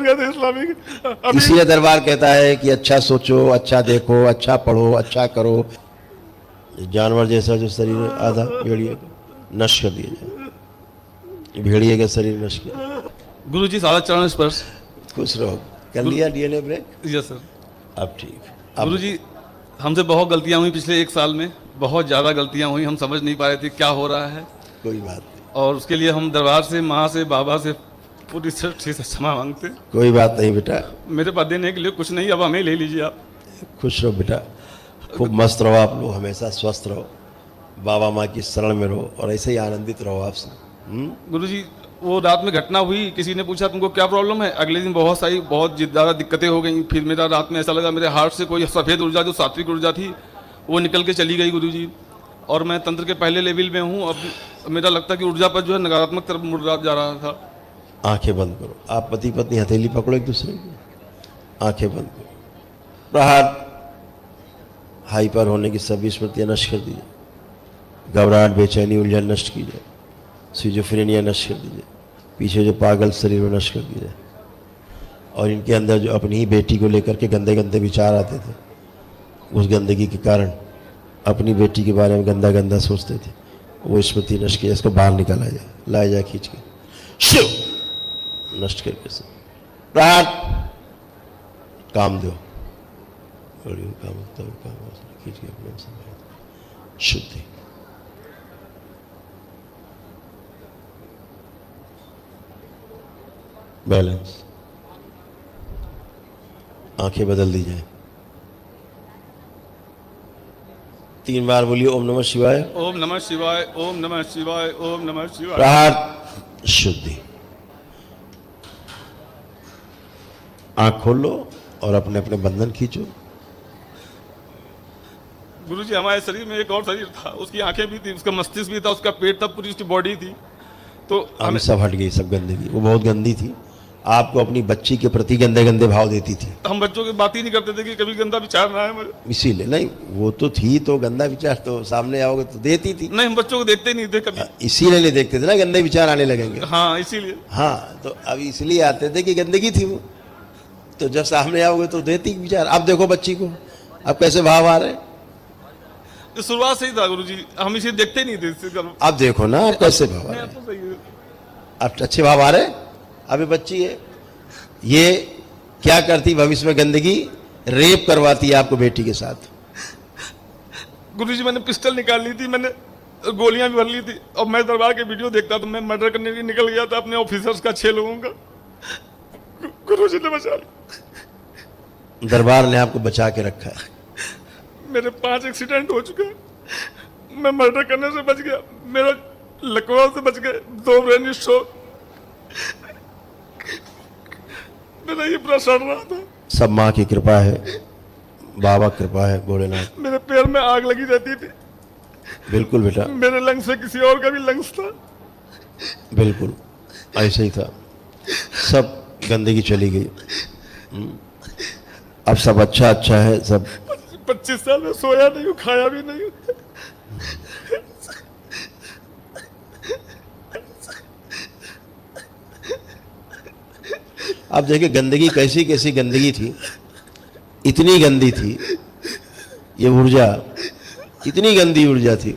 बन गए थे इस्लामिक। इसीलिए दरबार कहता है कि अच्छा सोचो, अच्छा देखो, अच्छा पढ़ो, अच्छा करो। जानवर जैसा जो शरीर आधा भेड़िए का नष्ट कर दिया जाए, भेड़िए का शरीर नष्ट किया। गुरुजी सारा चरण स्पर्श। खुश रहो। कर लिया डीएनए ब्रेक? Yes sir. अब ठीक। अब गुरुजी हमसे बहुत गलतियां हुई पिछले 1 साल में, बहुत ज़्यादा गलतियां हुई, हम समझ नहीं पा रहे थे क्या हो रहा है, कोई बात नहीं, और उसके लिए हम दरबार से, माँ से, बाबा से पूरी सच्ची से क्षमा मांगते। कोई बात नहीं बेटा, मेरे पास देने के लिए कुछ नहीं, अब हमें ले लीजिए आप। खुश रहो बेटा, खूब मस्त रहो आप लोग, हमेशा स्वस्थ रहो, बाबा माँ की शरण में रहो और ऐसे ही आनंदित रहो आपसे। गुरुजी वो रात में घटना हुई, किसी ने पूछा तुमको क्या प्रॉब्लम है, अगले दिन बहुत ज़्यादा दिक्कतें हो गई। फिर मेरा रात में ऐसा लगा मेरे हार्ट से कोई सफ़ेद ऊर्जा, जो सात्विक ऊर्जा थी, वो निकल के चली गई गुरुजी, और मैं तंत्र के पहले लेवल में हूँ। अब मेरा लगता है कि ऊर्जा पर जो है नकारात्मक तरफ मुड़ जा रहा था। आंखें बंद करो, आप पति पत्नी हथेली पकड़ो एक दूसरे की, आंखें बंद करो। प्रहार हाइपर होने की सभी स्मृतियाँ नष्ट कर दीजिए, घबराहट, बेचैनी, उलझन नष्ट कीजिए, सिजोफ्रेनिया नष्ट कर दीजिए, पीछे जो पागल शरीर में नष्ट कर दीजिए, और इनके अंदर जो अपनी ही बेटी को लेकर के गंदे गंदे विचार आते थे, उस गंदगी के कारण अपनी बेटी के बारे में गंदा गंदा सोचते थे, वो स्मृति नष्ट किया। इसको बाहर निकाला जाए, लाया जाए खींच के, शिव नष्ट करके से प्रहार काम दो, खींच के अपने शुद्धि। बैलेंस, आंखें बदल दी जाए। 3 बार बोलिए ओम नमः शिवाय, ओम नमः शिवाय, ओम नमः शिवाय, ओम नमः शिवाय। प्रहार शुद्धि। आंख खोल लो और अपने अपने बंधन खींचो। गुरुजी हमारे शरीर में एक और शरीर था, उसकी आंखें भी थी, उसका मस्तिष्क भी था, उसका पेट था, पूरी उसकी बॉडी थी, तो हमें सब हट गई, सब गंदगी, वो बहुत गंदी थी, आपको अपनी बच्ची के प्रति गंदे गंदे भाव देती थी। हम बच्चों की बात ही नहीं करते थे कि कभी गंदा विचार ना है मुझे। इसीलिए नहीं, वो तो थी, तो गंदा विचार तो सामने आओगे तो देती थी। नहीं, हम बच्चों को देखते नहीं थे कभी। इसीलिए नहीं देखते थे ना, गंदे विचार आने लगेंगे। हाँ इसीलिए। हाँ, तो अब इसलिए आते थे कि गंदगी थी वो, तो जब सामने आओगे तो देती विचार। अब देखो बच्ची को, अब कैसे भाव आ रहे हैं। तो शुरुआत से ही था गुरुजी, हम इसे देखते नहीं थे। अब देखो ना, अब कैसे भाव आ रहे हैं, अब अच्छे भाव आ रहे हैं। अभी बच्ची है, ये क्या करती भविष्य में, गंदगी, रेप करवाती है आपको बेटी के साथ। गुरुजी मैंने पिस्टल निकाल ली थी, मैंने गोलियां भी भर ली थी, और मैं दरबार के वीडियो देखता था, मैं मर्डर करने के लिए निकल गया था अपने ऑफिसर्स का, 6 लोगों का। गुरुजी ने बचा लिया, दरबार ने आपको बचा के रखा है। मेरे 5 एक्सीडेंट हो चुके हैं, मैं मर्डर करने से बच गया, मेरा लकवा से बच गए, 2 ब्रेन स्ट्रोक, मेरा ये पूरा सड़ रहा था। सब माँ की कृपा है, बाबा कृपा है, भोलेनाथ। मेरे पैर में आग लगी रहती थी। बिल्कुल बेटा, मेरे लंग्स से किसी और का भी लंग्स था। बिल्कुल ऐसे ही था, सब गंदगी चली गई। अब सब अच्छा अच्छा है, सब 25 साल में सोया नहीं हूँ, खाया भी नहीं हूँ। अब देखिए गंदगी कैसी कैसी गंदगी थी, इतनी गंदी थी ये ऊर्जा, इतनी गंदी ऊर्जा थी,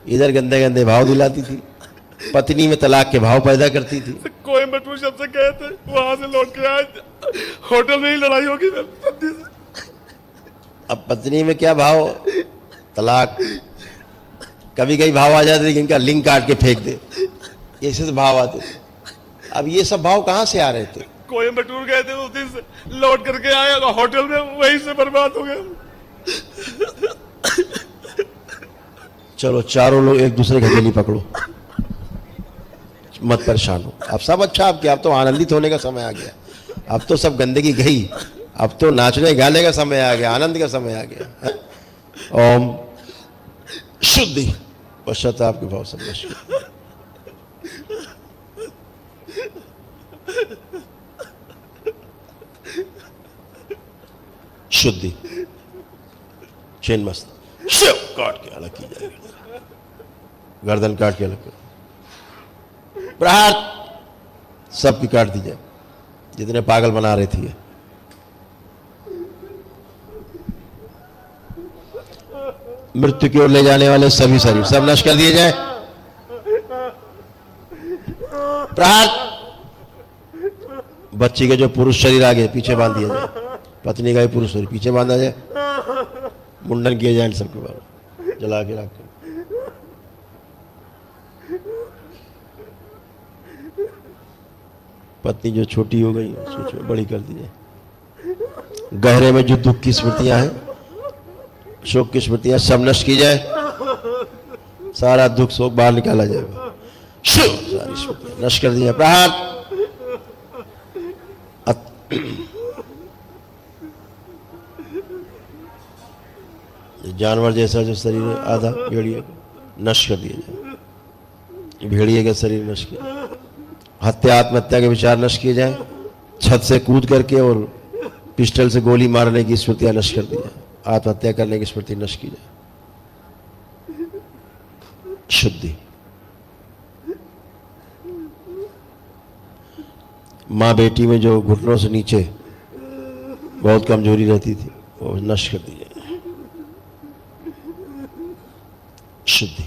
इधर गंदे गंदे भाव दिलाती थी, पत्नी में तलाक के भाव पैदा करती थी। कोयम्बटूर जब से गए थे, वहां से लौट के आए, होटल में ही लड़ाई होगी मेरी पत्नी से। अब पत्नी में क्या भाव, तलाक, कभी कभी भाव आ जाते थे कि इनका लिंग काट के फेंक दे, ऐसे से भाव आते थे। अब ये सब भाव कहाँ से आ रहे थे। कोयम्बटूर गए थे, उस दिन से लौट करके आए, होटल में वहीं से बर्बाद हो गए। चलो चारों लोग एक दूसरे की हथेली पकड़ो, मत परेशान हो, अब सब अच्छा आपके, अब तो आनंदित होने का समय आ गया, अब तो सब गंदगी गई, अब तो नाचने गाने का समय आ गया, आनंद का समय आ गया। ओम शुद्धि, पश्चाताप के भाव सब नष्ट। शुद्धि, चेन मस्त, शिव काट के अलग की जाएगी, गर्दन काट के अलग कर, प्रहार सबकी काट दी जाए, जितने पागल बना रही थी। मृत्यु की ओर ले जाने वाले सभी शरीर सब नष्ट कर दिए जाए। प्रहार। बच्ची के जो पुरुष शरीर आगे पीछे बांध दिया जाए, पत्नी का भी पुरुष शरीर पीछे बांधा जाए, मुंडन किए जाए सबके बारे, जला के रख। पत्नी जो छोटी हो गई उसको बड़ी कर दी जाए। गहरे में जो दुख की स्मृतियां हैं, शोक की स्मृतियां सब नष्ट की जाए, सारा दुख शोक बाहर निकाला जाएगा, सारी स्मृतियां नष्ट कर दी जाए। प्रहार। जानवर जैसा जो शरीर है आधा भेड़िए को नष्ट कर दिया जाए, भेड़िए का शरीर नष्ट किया। हत्या आत्महत्या के विचार नष्ट किए जाए, छत से कूद करके और पिस्टल से गोली मारने की स्मृतियां नष्ट कर दी जाए, आत्महत्या करने की स्मृति नष्ट की जाए। शुद्धि। माँ बेटी में जो घुटनों से नीचे बहुत कमजोरी रहती थी वो नष्ट कर दी जाए। शुद्धि।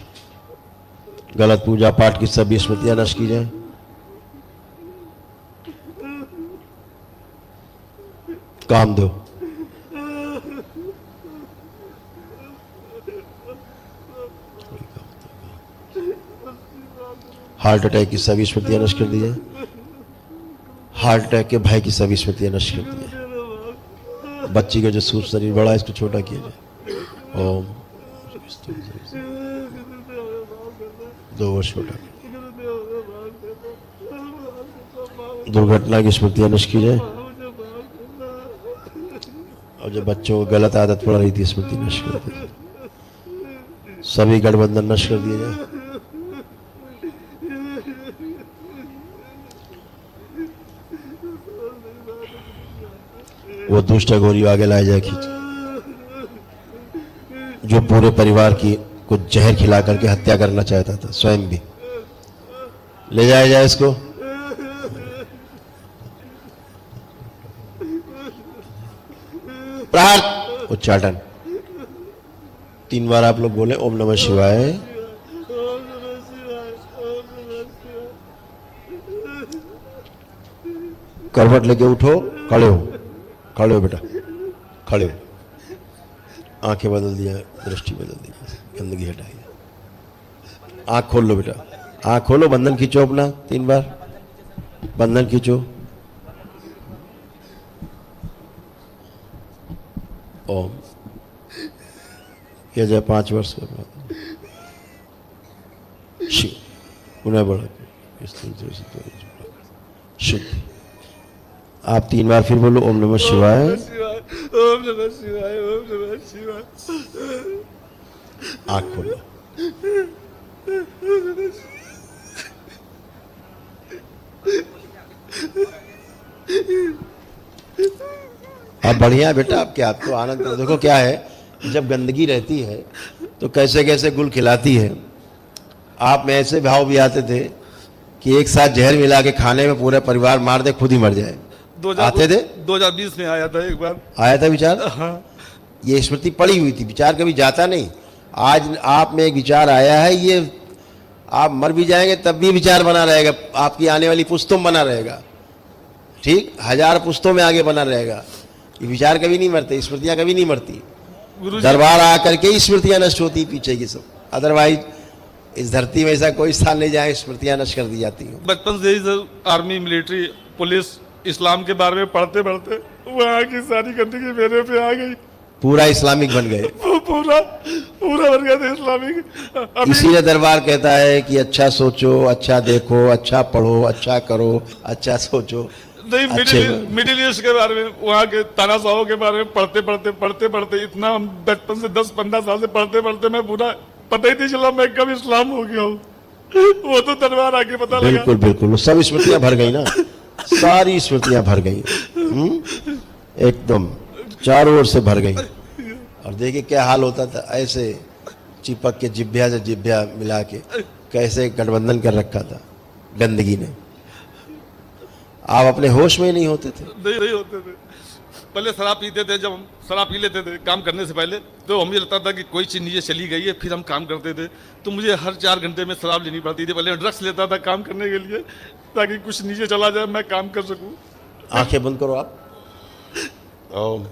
गलत पूजा पाठ की सभी स्मृतियां नष्ट की जाए। कामदेव। हार्ट अटैक की सभी स्मृतियां नष्ट कर दी जाए। हार्ट अटैक के भय की सभी स्मृतियां नष्ट कर दी जाए। बच्ची का जो सूक्ष्म शरीर बड़ा है इसको छोटा किया जाए। ओम। 2 वर्ष छोटा। दुर्घटना की स्मृतियां नष्ट की जाए और जो बच्चों को गलत आदत पड़ रही थी स्मृति नष्ट कर दी जाए। सभी गठबंधन नष्ट कर दिए जाए। वो दुष्ट घोरी आगे लाया जाए खींच, जो पूरे परिवार की को जहर खिला करके हत्या करना चाहता था, स्वयं भी ले जाया जाए इसको। प्रहार। उच्चाटन। 3 बार आप लोग बोले ओम नमः शिवाय। करवट लेके उठो, खड़े हो, खड़े हो बेटा, खड़े हो। आंखें बदल दिया, दृष्टि बदल दी, गंदगी हटाइए। आंख खोल लो बेटा, आंख खोलो, बंधन खींचो अपना 3 बार, बंधन खींचो। ओम। किया जाए 5 वर्ष के बाद। शिव। पुनः बढ़ा शुद्ध। आप 3 बार फिर बोलो ओम नमः शिवाय। ओम नमः शिवाय, ओम नमः शिवाय। आंख खोलो। आप बढ़िया बेटा, आपके हाथ को आनंद करो। देखो क्या है, जब गंदगी रहती है तो कैसे कैसे गुल खिलाती है। आप में ऐसे भाव भी आते थे कि एक साथ जहर मिला के खाने में पूरा परिवार मार दे, खुद ही मर जाए। आते थे। 2020 में आया था एक बार, आया था विचार। हाँ। ये स्मृति पड़ी हुई थी, विचार कभी जाता नहीं। आज आप में एक विचार आया है, ये आप मर भी जाएंगे तब भी विचार बना रहेगा, आपकी आने वाली पुश्तों में बना रहेगा। ठीक, 1000 पुश्तों में आगे बना रहेगा। ये विचार कभी नहीं मरते, स्मृतियां कभी नहीं मरती। दरबार आकर के ही स्मृतियां नष्ट होती पीछे की सब, अदरवाइज इस धरती में ऐसा कोई स्थान नहीं जाए स्मृतियां नष्ट कर दी जाती हैं। बचपन से ही सर आर्मी, मिलिट्री, पुलिस, इस्लाम के बारे में पढ़ते पढ़ते वहाँ की सारी गंदगी मेरे पे आ गई। पूरा इस्लामिक बन गए। पूरा बन गया था इस्लामिक। इसीलिए दरबार कहता है कि अच्छा सोचो, अच्छा देखो, अच्छा पढ़ो, अच्छा करो, अच्छा सोचो। नहीं, मिडिल ईस्ट के बारे में, वहाँ के तानाशाहों के बारे में पढ़ते पढ़ते इतना हम बचपन से 10-15 साल से पढ़ते मैं पूरा पता ही नहीं चला मैं कब इस्लाम हो गया हूँ। वो तो दरबार आके पता लगा। बिल्कुल बिल्कुल, वो सब स्मृतियां भर गई ना, सारी स्मृतियां भर गई एकदम चारों ओर से भर गई। और देखिए क्या हाल होता था, ऐसे चिपक के जिभ्या से जिभ्या मिला के कैसे गठबंधन कर रखा था गंदगी ने। आप अपने होश में ही नहीं होते थे। नहीं होते थे। पहले शराब पीते थे, जब हम शराब पी लेते थे काम करने से पहले, तो हमें लगता था कि कोई चीज़ नीचे चली गई है, फिर हम काम करते थे। तो मुझे हर 4 घंटे में शराब लेनी पड़ती थी। पहले मैं ड्रग्स लेता था काम करने के लिए, ताकि कुछ नीचे चला जाए, मैं काम कर सकूं। आंखें बंद करो आप। ओम।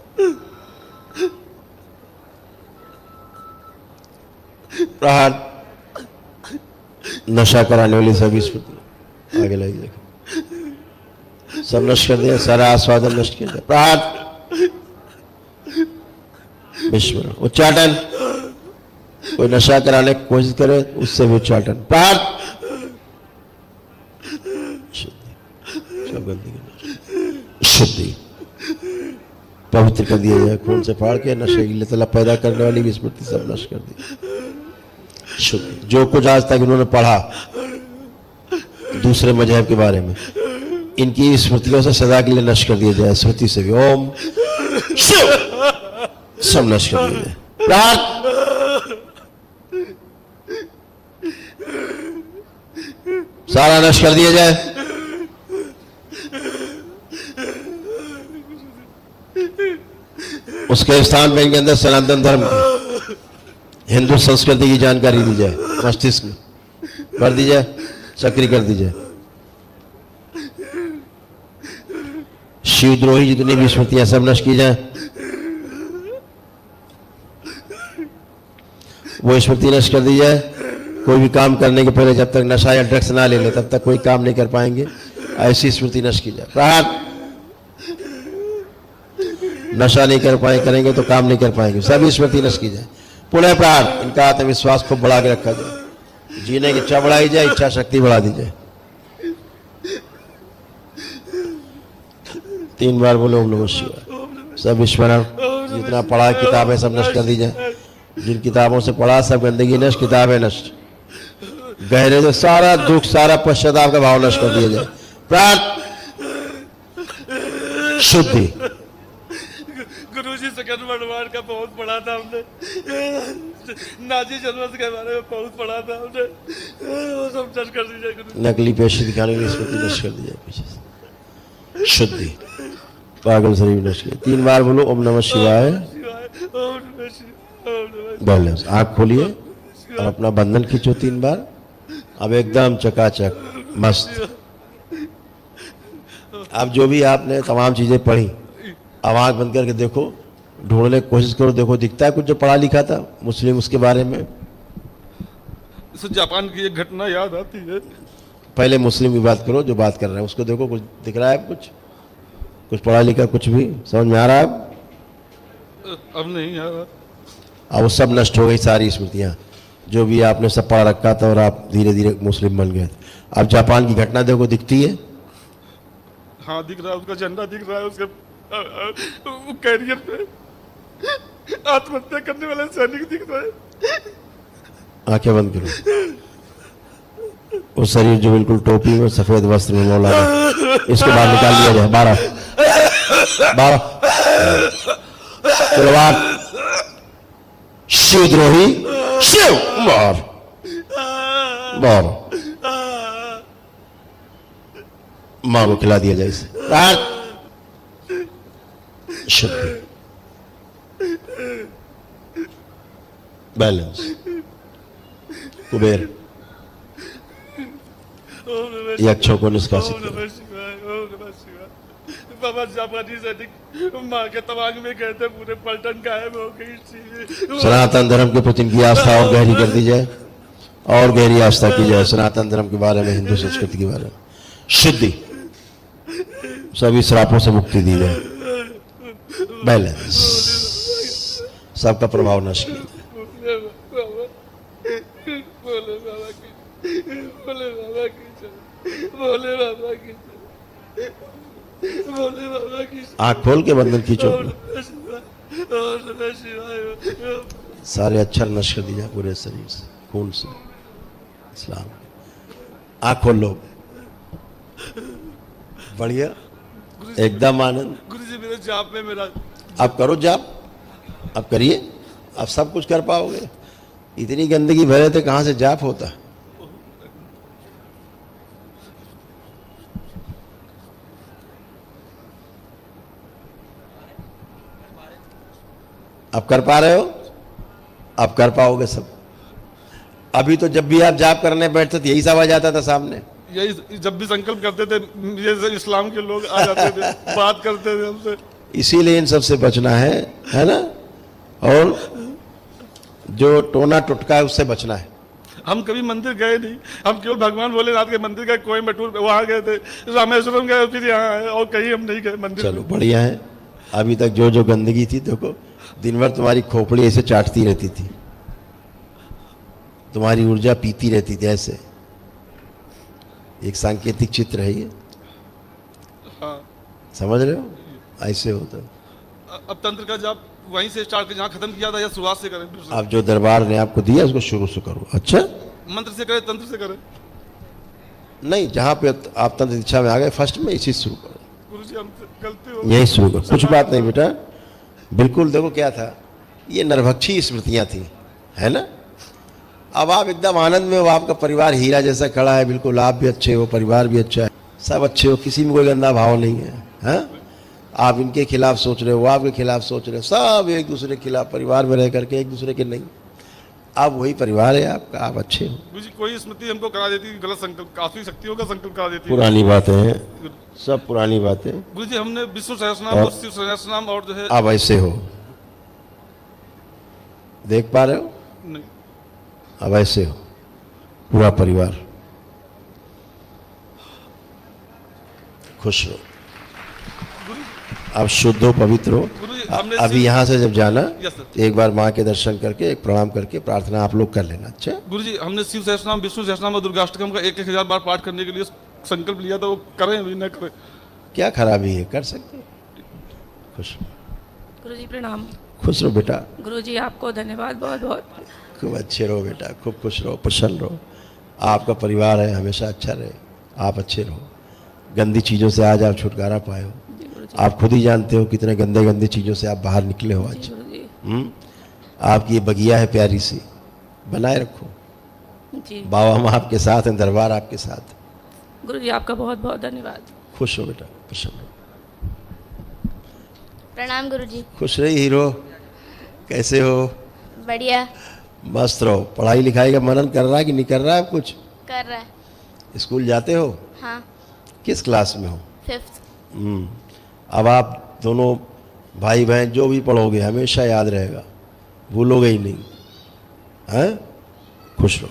प्रहार नशा कराने वाली सभी स्मृति आगे लाइए। सब नष्ट कर दिया, सारा आस्वादन नष्ट किया। प्रहार विस्मरण, उच्चाटन। कोई नशा कराने की कोशिश करे उससे भी उच्चाटन। प्रहार शुद्धि, सब गंदगी शुद्धि पवित्र कर दिया जाए खून से फाड़ के। नशे की लत पैदा करने वाली भी स्मृति सब नष्ट कर दी। शुद्धि, जो कुछ आज तक इन्होंने पढ़ा दूसरे मजहब के बारे में, इनकी स्मृतियों से सदा के लिए नष्ट कर दिया जाए। स्मृति से भी ओम शिव सब नष्ट कर दिया जाए। सारा नष्ट कर दिया जाए। उसके स्थान पे इनके अंदर सनातन धर्म हिंदू संस्कृति की जानकारी दी जाए, मस्तिष्क में कर दी जाए, सक्रिय कर दी जाए। शिवद्रोही जितनी भी स्मृतियां सब नष्ट की जाए। वो स्मृति नष्ट कर दी जाए। कोई भी काम करने के पहले जब तक नशा या ड्रग्स ना ले ले तब तक कोई काम नहीं कर पाएंगे, ऐसी स्मृति नष्ट की जाए। प्रहार नशा नहीं कर पाए करेंगे तो काम नहीं कर पाएंगे, सभी स्मृति नष्ट की जाए। पुनः प्रहार इनका आत्मविश्वास को बढ़ा के रखा जाए, जीने की इच्छा बढ़ाई जाए, इच्छा शक्ति बढ़ा दी जाए। 3 बार बोलो ओम नमः शिवाय। सब विस्मरण, जितना पढ़ा किताबें सब नष्ट कर दी जाए। जिन किताबों से पढ़ा सब गंदगी नष्ट, किताबें नष्ट। गहरे से सारा दुख सारा पश्चाताप का भाव नष्ट कर दिया जाए। प्राण शुद्धि। गुरुजी सेकंड वर्ल्ड वॉर का बहुत पढ़ा था हमने, नाजी जनरल्स के बारे में बहुत पढ़ा था हमने, वो सब नष्ट कर दीजिए गुरुजी। नकली पेशी दिखाने की स्मृति नष्ट कर दी जाए पीछे से। शुद्धि, पागल शरीर नष्ट किया। 3 बार बोलो ओम नमः शिवाय। बैलेंस, आँख खोलिए और अपना बंधन खींचो 3 बार। अब एकदम चकाचक मस्त। अब जो भी आपने तमाम चीजें पढ़ी, अब आँख बंद करके देखो, ढूंढने की कोशिश करो, देखो दिखता है कुछ जो पढ़ा लिखा था मुस्लिम उसके बारे में। जापान की एक घटना याद आती है। पहले मुस्लिम की बात करो, जो बात कर रहे हैं उसको देखो, कुछ दिख रहा है, कुछ पढ़ा लिखा, कुछ भी समझ में आ रहा है? अब नहीं आ रहा। अब वो सब नष्ट हो गई, सारी स्मृतियाँ जो भी आपने सब पढ़ा रखा था और आप धीरे धीरे मुस्लिम बन गए। अब जापान की घटना देखो, दिखती है? हाँ दिख रहा है, उसका झंडा दिख रहा है, उसके कैरियर पे आत्महत्या करने वाले सैनिक दिख रहे हैं। आंखें बंद करो। वो शरीर जो बिल्कुल टोपी में सफेद वस्त्र में मौला है, इसको बाहर निकाल दिया जाए। 12 चलो शिवद्रोही शिव मां को खिला दिया जाए इसे। शुद्धि, बैलेंस। कुबेर यक्षों को निष्कासित करो। बाबा जापानी सैनिक माँ के तबाग में गए थे, पूरे पलटन गायब हो गई। सनातन धर्म के प्रति इनकी आस्था और गहरी कर दी जाए, और गहरी आस्था की जाए सनातन धर्म के बारे में, हिंदू संस्कृति के बारे में। शुद्धि, सभी श्रापों से मुक्ति दी जाए। बैलेंस, सबका प्रभाव नष्ट किया जाए। बोले बाबा की, बोले बाबा की, बोले बाबा की, बोले बाबा की। आंख खोल के बंधन खींचो, सारे अक्षर नष्ट कर दिए जाए पूरे शरीर से, खून से। इस्लाम, आंख खोल लो, बढ़िया, एकदम आनंद। गुरुजी मेरे जाप में मेरा, अब करो जाप, अब करिए, अब सब कुछ कर पाओगे। इतनी गंदगी भरे थे, कहां से जाप होता? अब कर पा रहे हो? अब कर पाओगे सब। अभी तो जब भी आप जाप करने बैठते थे यही सब आ जाता था सामने। यही जब भी संकल्प करते थे, ये इस्लाम के लोग आ जाते थे, बात करते थे हमसे। इसीलिए इन सबसे बचना है ना? और जो टोना टुटका है उससे बचना है। हम कभी मंदिर गए नहीं, हम केवल भगवान भोलेनाथ के मंदिर गए, कोयम्बटूर वहां गए थे, रामेश्वरम गए, फिर यहाँ आए, और कहीं हम नहीं गए मंदिर। चलो बढ़िया है। अभी तक जो जो गंदगी थी, देखो दिन भर तुम्हारी खोपड़ी ऐसे चाटती रहती थी, तुम्हारी ऊर्जा पीती रहती थी ऐसे। एक सांकेतिक चित्र है ये, हाँ। समझ रहे हो? ऐसे होता। अब तंत्र का जाप वहीं से स्टार्ट कर, जहाँ खत्म किया था, या शुरुआत से करें? दूसरा आप जो दरबार ने आपको दिया उसको शुरू से करो। अच्छा, मंत्र से करें, तंत्र से करें? नहीं, जहाँ पे आप तंत्र दीक्षा में आ गए फर्स्ट में इसी शुरू करो। गुरुजी हमसे गलती हो यही शुरू करो, कुछ बात नहीं बेटा। बिल्कुल देखो क्या था, ये नरभक्षी स्मृतियाँ थी, है ना? अब आप एकदम आनंद में हो, आपका परिवार हीरा जैसा खड़ा है, बिल्कुल आप भी अच्छे हो, परिवार भी अच्छा है, सब अच्छे हो, किसी में कोई गंदा भाव नहीं है। हाँ, आप इनके खिलाफ सोच रहे हो, वो आपके खिलाफ सोच रहे हो, सब एक दूसरे के खिलाफ परिवार में रह करके एक दूसरे के नहीं। आप वही परिवार है आपका, आप अच्छे हो। गुरुजी कोई स्मृति हमको करा देती, गलत संकल्प, काफी शक्तियों का संकल्प करा देती। पुरानी बातें हैं, सब पुरानी बातें। गुरुजी हमने विष्णु सहस्रनाम और शिव सहस्रनाम और जो है, आप ऐसे हो, देख पा रहे हो? नहीं। अब ऐसे हो पूरा परिवार, खुश रहो, अब शुद्ध हो, पवित्र हो। गुरुजी हमने अभी यहाँ से जब जाना, यस सर। तो एक बार माँ के दर्शन करके, एक प्रणाम करके प्रार्थना आप लोग कर लेना। अच्छा, गुरुजी हमने शिव सहस्रनाम, विष्णु सहस्रनाम और दुर्गाष्टकम का 1000 बार पाठ करने के लिए संकल्प लिया था, वो करें अभी न करें? क्या खराबी है, कर सकते हो। खुश गुरुजी प्रणाम। खुश रहो बेटा, गुरुजी आपको धन्यवाद बहुत बहुत। खूब अच्छे रहो बेटा, खूब खुश रहो, प्रसन्न रहो। आपका परिवार है, हमेशा अच्छा रहे, आप अच्छे रहो। गंदी चीज़ों से आज आप छुटकारा पाए हो। जी गुरुजी। आप खुद ही जानते हो कितने गंदे गंदी चीज़ों से आप बाहर निकले हो आज। जी गुरुजी। आपकी ये बगिया है प्यारी सी, बनाए रखो। जी बाबा माँ आपके साथ हैं, दरबार आपके साथ। गुरुजी आपका बहुत बहुत धन्यवाद। खुश हो बेटा, प्रसन्न हो। प्रणाम गुरुजी। खुश रही हीरो, कैसे हो? बढ़िया। मस्त रहो। पढ़ाई लिखाई का मनन कर रहा है कि नहीं कर रहा है? कुछ कर रहा है। स्कूल जाते हो? हाँ, किस क्लास में हो? 5th। अब आप दोनों भाई बहन जो भी पढ़ोगे हमेशा याद रहेगा, भूलोगे ही नहीं। हैं? खुश रहो।